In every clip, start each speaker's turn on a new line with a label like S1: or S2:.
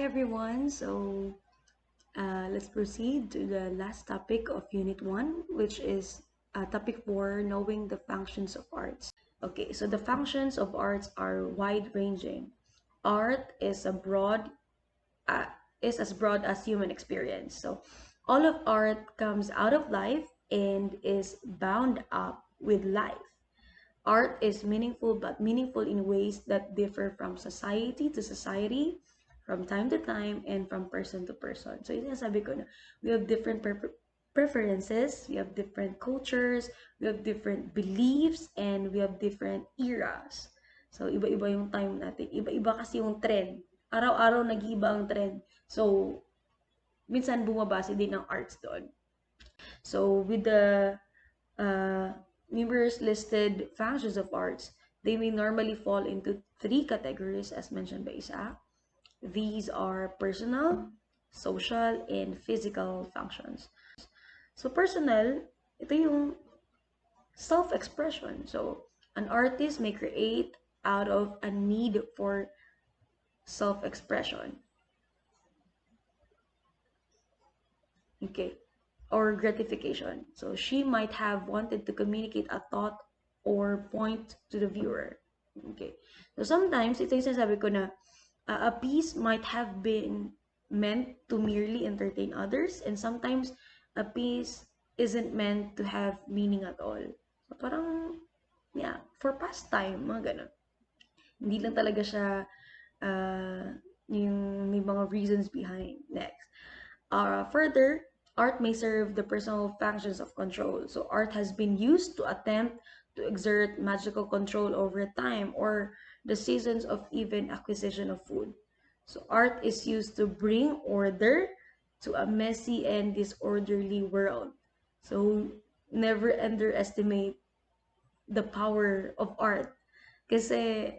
S1: everyone. Let's proceed to the last topic of Unit 1, which is topic 4, knowing the functions of arts. Okay, so the functions of arts are wide-ranging. Art is uh, is as broad as human experience. So all of art comes out of life and is bound up with life. Art is meaningful, but meaningful in ways that differ from society to society, from time to time, and from person to person. So yun yung sabi ko na, we have different preferences, we have different cultures, we have different beliefs, and we have different eras. So iba-iba yung time natin. Iba-iba kasi yung trend. Araw-araw nag-iiba ang trend. So minsan bumabase din ang arts doon. So with the numerous listed functions of arts, they may normally fall into three categories as mentioned by Isaac. These are personal, social, and physical functions. So personal, ito yung self-expression. So an artist may create out of a need for self-expression. Okay. Or gratification. So she might have wanted to communicate a thought or point to the viewer. Okay. So sometimes, ito yung sinasabi ko na a piece might have been meant to merely entertain others, and sometimes a piece isn't meant to have meaning at all. So parang, yeah, for pastime, mga ganun. Hindi lang talaga siya yung may mga reasons behind. Next. Further, art may serve the personal functions of control. So art has been used to attempt to exert magical control over time or the seasons of even acquisition of food. So art is used to bring order to a messy and disorderly world. So never underestimate the power of art. Kasi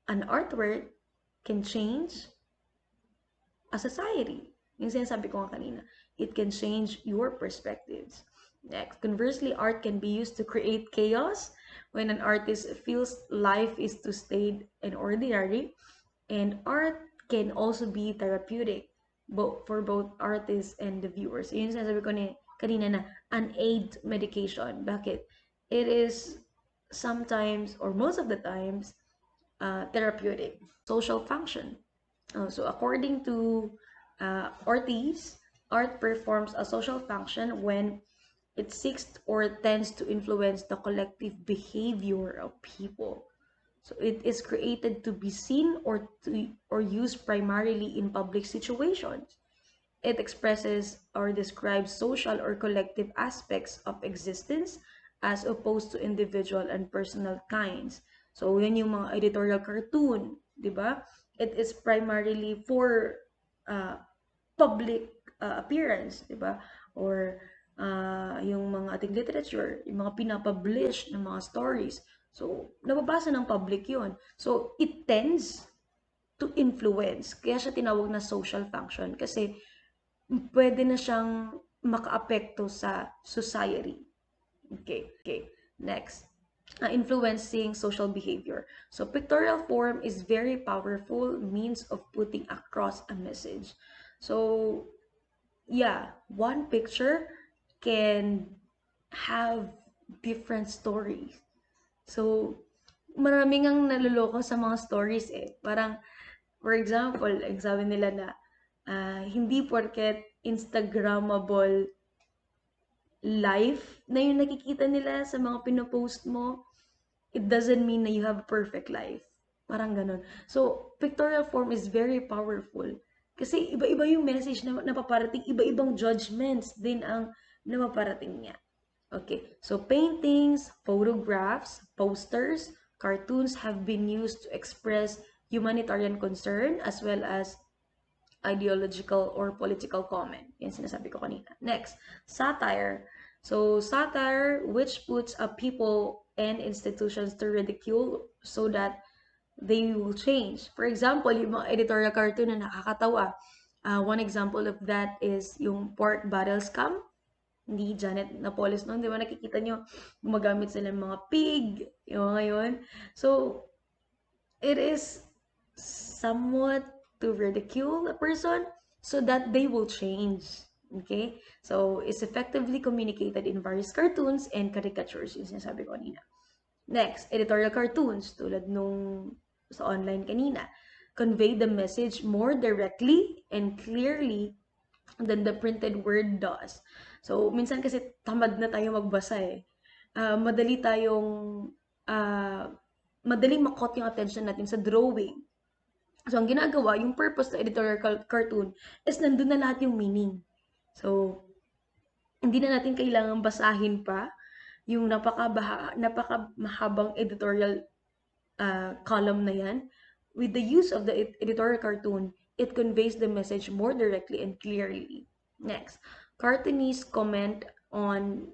S1: an artwork can change a society. Yung sinasabi ko nga kanina, it can change your perspectives. Next, conversely, art can be used to create chaos when an artist feels life is too staid and ordinary. And art can also be therapeutic for both artists and the viewers. Yun yung sinasabi ko kanina na an aid medication. Bakit? It is sometimes or most of the times therapeutic. Social function. So according to Ortiz, art performs a social function when it seeks or tends to influence the collective behavior of people. So it is created to be seen or used primarily in public situations. It expresses or describes social or collective aspects of existence as opposed to individual and personal kinds. So yan yung mga editorial cartoon, di ba? It is primarily for public appearance, di ba? Or yung mga ating literature, yung mga pinapublish ng mga stories. So, nababasa ng public yun. So, it tends to influence. Kaya siya tinawag na social function kasi pwede na siyang maka-apekto sa society. Okay. Next. Influencing social behavior. So, pictorial form is very powerful means of putting across a message. So, yeah, one picture can have different stories. So, maraming ang naluloko sa mga stories eh. Parang, for example, sabi nila na hindi porket Instagrammable life na yung nakikita nila sa mga pinopost mo, it doesn't mean na you have a perfect life. Parang ganun. So, pictorial form is very powerful. Kasi iba-iba yung message na napaparating, iba-ibang judgments din ang napaparating niya. Okay, so paintings, photographs, posters, cartoons have been used to express humanitarian concern as well as ideological or political comment. Yan sinasabi ko kanina. Next, satire. So, satire which puts a people and institutions to ridicule so that they will change. For example, yung mga editorial cartoon na nakakatawa. One example of that is yung pork barrel scam. Hindi Janet Napoles noon. Di ba nakikita nyo, gumagamit sila ng mga pig, yung mga yun. So, it is somewhat to ridicule a person so that they will change. Okay? So, it's effectively communicated in various cartoons and caricatures, yung sinasabi ko kanina. Next, editorial cartoons, tulad nung sa online kanina, convey the message more directly and clearly than the printed word does. So, minsan kasi tamad na tayo magbasa eh. Madali tayong, ah, madaling makot yung attention natin sa drawing. So, ang ginagawa, yung purpose ng editorial cartoon is nandun na lahat yung meaning. So, hindi na natin kailangan basahin pa yung napakamahabang editorial column na yan. With the use of the editorial cartoon, it conveys the message more directly and clearly. Next, cartoonists comment on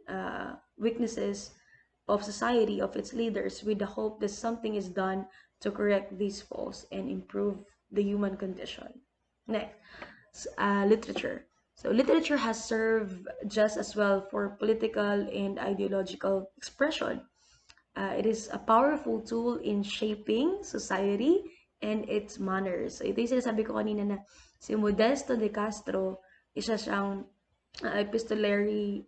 S1: weaknesses of society, of its leaders, with the hope that something is done to correct these faults and improve the human condition. Next, literature. So literature has served just as well for political and ideological expression. It is a powerful tool in shaping society and its manners. So ito yung sinasabi ko kanina na si Modesto de Castro, isa siyang epistolary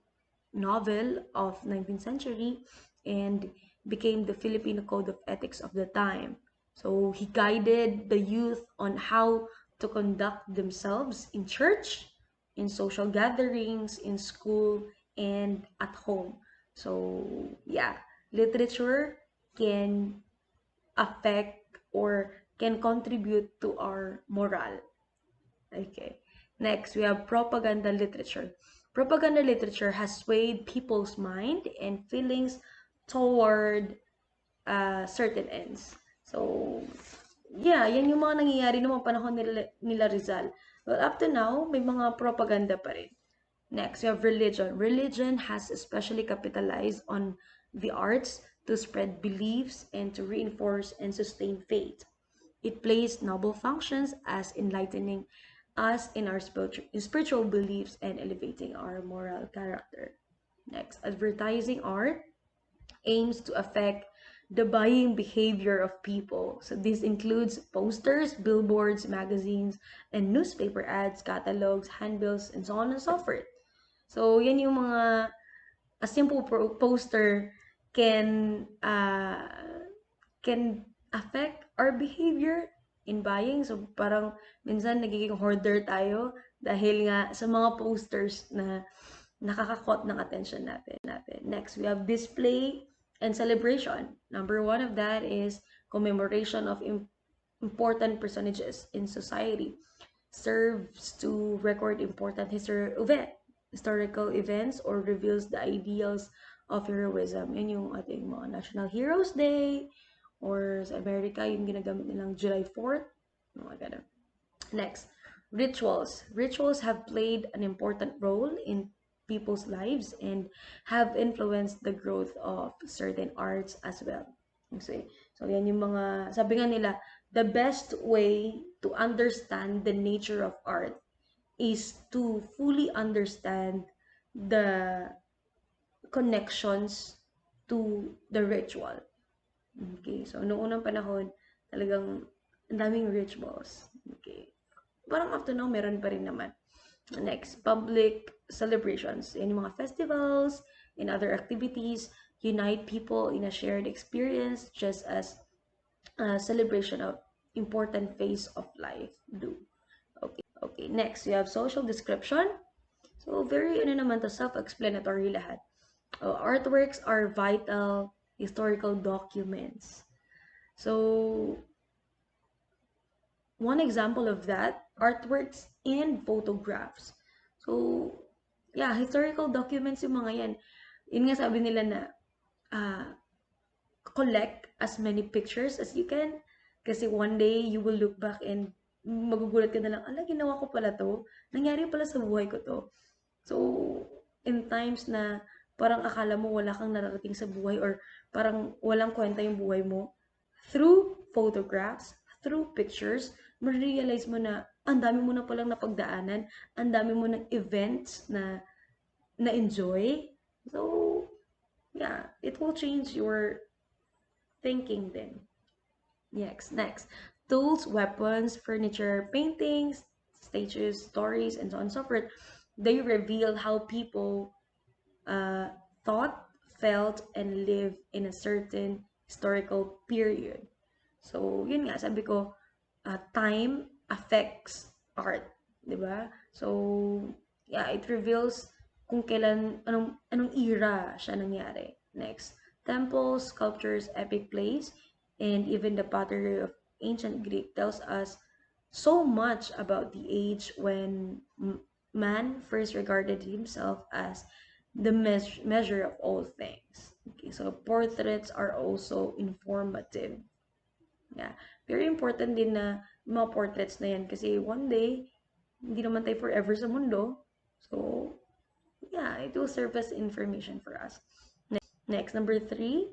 S1: novel of 19th century and became the Filipino code of ethics of the time. So he guided the youth on how to conduct themselves in church, in social gatherings, in school, and at home. So yeah, literature can affect or can contribute to our moral. Okay. Next, we have propaganda literature. Propaganda literature has swayed people's mind and feelings toward certain ends. So, yeah, yan yung mga nangyayari noong panahon nila Rizal. Well, up to now, may mga propaganda pa rin. Next, we have religion. Religion has especially capitalized on the arts to spread beliefs and to reinforce and sustain faith. It plays noble functions as enlightening us in our spiritual beliefs and elevating our moral character. Next, advertising art aims to affect the buying behavior of people. So this includes posters, billboards, magazines, and newspaper ads, catalogs, handbills, and so on and so forth. So, yan yung mga, a simple poster can affect our behavior in buying. So, parang minsan nagiging hoarder tayo dahil nga sa mga posters na nakakakot ng attention natin. Next, we have display and celebration. Number one of that is commemoration of important personages in society. Serves to record important historical events or reveals the ideals of heroism. Yun yung ating mga National Heroes Day, or sa America, yung ginagamit nilang July 4th. Mga ganun. Next, rituals. Rituals have played an important role in people's lives and have influenced the growth of certain arts as well. Okay. So, yan yung mga, sabi nga nila, the best way to understand the nature of art is to fully understand the connections to the ritual. Okay, so noong unang panahon, talagang ang daming rituals. Okay. Parang up to now, meron pa rin naman. Next, public celebrations. Yan yung mga festivals and other activities unite people in a shared experience just as a celebration of important phase of life do. Okay, next, we have social description. So, very, naman to, self-explanatory lahat. Artworks are vital historical documents. So, one example of that, artworks and photographs. So, yeah, historical documents yung mga yan. Yun nga sabi nila na collect as many pictures as you can. Kasi one day, you will look back and magugulat ka na lang, ala, ginawa ko pala to. Nangyari pala sa buhay ko to. So, in times na parang akala mo wala kang nararating sa buhay or parang walang kwenta yung buhay mo, through photographs, through pictures, ma-realize mo na ang dami mo na palang napagdaanan, ang dami mo ng events na na-enjoy. So, yeah, it will change your thinking then. Next. tools, weapons, furniture, paintings, statues, stories, and so on and so forth. They reveal how people uh, thought, felt, and lived in a certain historical period. So, yun nga, sabi ko, time affects art, di ba? So, yeah, it reveals kung kailan, anong era siya nangyari. Next, temples, sculptures, epic plays, and even the pottery of ancient Greek tells us so much about the age when man first regarded himself as the measure of all things. Okay, so portraits are also informative. Yeah. Very important din na mga portraits na yan kasi one day, hindi naman tayo forever sa mundo. So, yeah, it will serve as information for us. Next, number 3,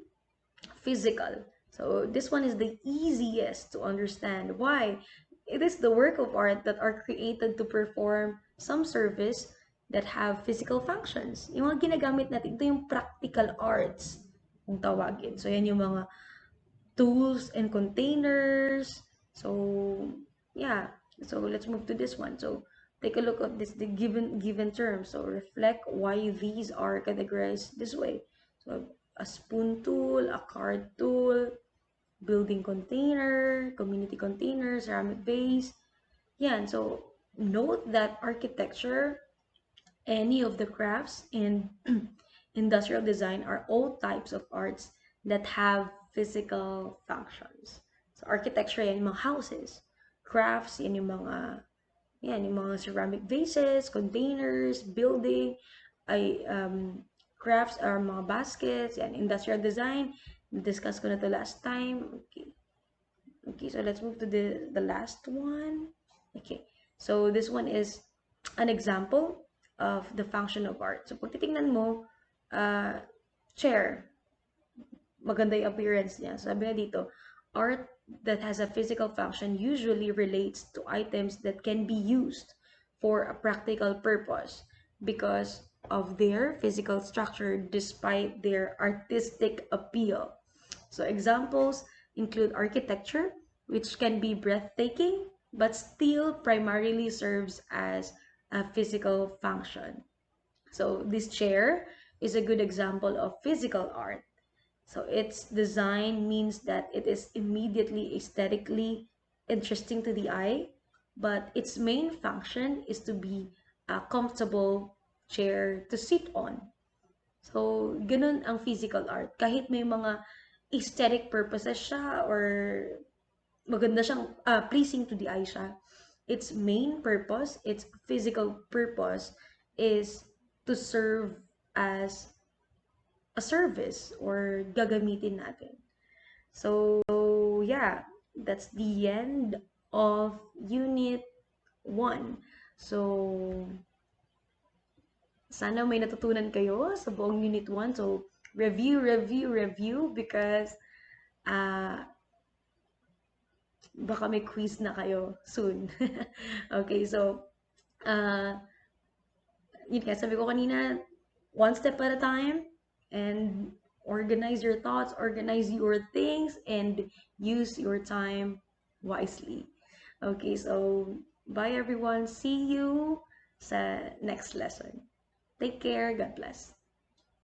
S1: physical. So, this one is the easiest to understand. Why? It is the work of art that are created to perform some service that have physical functions. Yung mga ginagamit natin, ito yung practical arts kung tawagin. So, yan yung mga tools and containers. So yeah, so let's move to this one. So take a look at this, the given terms. So reflect why these are categorized this way. So a spoon tool, a card tool, building container, community container, ceramic vase. Yeah, and so note that architecture, any of the crafts, and industrial design are all types of arts that have physical functions. So architecture, yan yung mga houses. Crafts, yan yung mga ceramic vases, containers, building. Crafts are mga baskets, yan. Industrial design, discuss ko na to last time. Okay, so let's move to the last one. Okay, so this one is an example of the function of art. So pag titingnan mo, chair, maganda yung appearance niya. Sabi nga dito, art that has a physical function usually relates to items that can be used for a practical purpose because of their physical structure despite their artistic appeal. So examples include architecture, which can be breathtaking, but still primarily serves as a physical function. So this chair is a good example of physical art. So its design means that it is immediately aesthetically interesting to the eye, but its main function is to be a comfortable chair to sit on. So, ganun ang physical art. Kahit may mga aesthetic purposes siya or maganda siyang pleasing to the eye siya, its main purpose, its physical purpose is to serve as a service or gagamitin natin. So, yeah, that's the end of Unit 1. So, sana may natutunan kayo sa buong Unit 1. So, review because baka may quiz na kayo soon. Okay, so, yun nga, sabi ko kanina, one step at a time, and organize your thoughts, organize your things, and use your time wisely. Okay, so, bye everyone. See you sa next lesson. Take care. God bless.